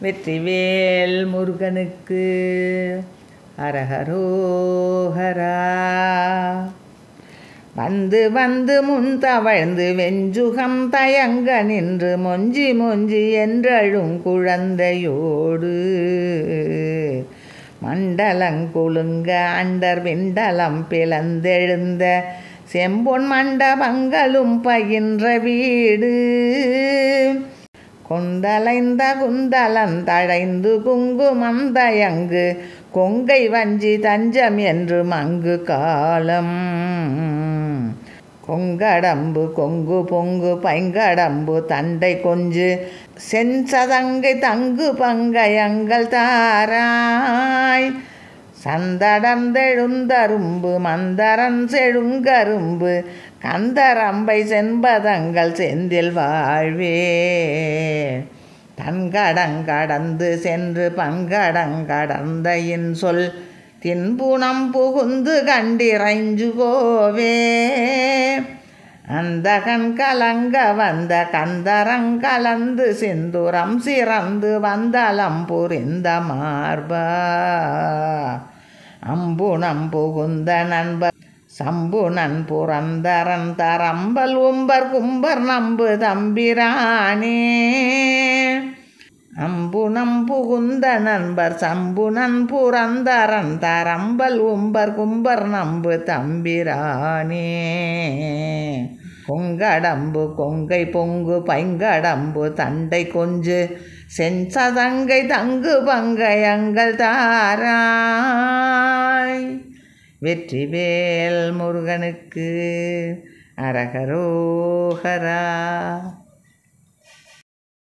வெற்றிவேல் முருகனுக்கு அரஹரோஹரா. வந்து வந்து முன் தவழ்ந்து வெஞ்சுகம் தயங்க நின்று மொஞ்சி மொஞ்சி என்றழும் குழந்தையோடு மண்டலங்குலுங்க அண்டர் விண்டலம் பிளந்தெழுந்த செம்பொன் மண்டபங்களும் பயின்ற வீடு கொண்டலைந்த குந்தலந்தழைந்து குங்குமந்தயங்கு கொங்கை வஞ்சி தஞ்சம் என்று மங்கு காலம் கொங்கடம்பு கொங்கு பொங்கு பைங்கடம்பு தண்டை கொஞ்சு செஞ்சதங்கை தங்கு பங்கயங்கள் தாராய் சந்தடர்ந்தெழுந்தரும்பு மந்தரன் செழுங்கரும்பு கந்தரம்பை செண்பதங்கள் செந்தில் வாழ்வே தன்கடங்கடந்து சென்று பன்கடங்கடந்த இன்சொல் தின்புணம் புகுந்து கண்டிரைஞ்சு கோவே அந்த கலங்க வந்த கந்தரங்கலந்து சிந்துரம் சிறந்து வந்தலம் புரிந்த மார்பா அம்புணம் புகுந்த நண்பர் சம்புனன் புரந்தரன் தரம்பல் உம்பர் கும்பர் நம்பு தம்பிரானே அம்புணம் புகுந்த நண்பர் சம்புனன் புரந்தரன் தரம்பல் உம்பர் கும்பர் நம்பு தம்பிரானே கொங்கடம்பு கொங்கை பொங்கு பைங்கடம்பு தண்டை கொஞ்சு செஞ்சதங்கை தங்கு பங்கயங்கள் தாராய். வெற்றிவேல் முருகனுக்கு அரஹரோஹரா.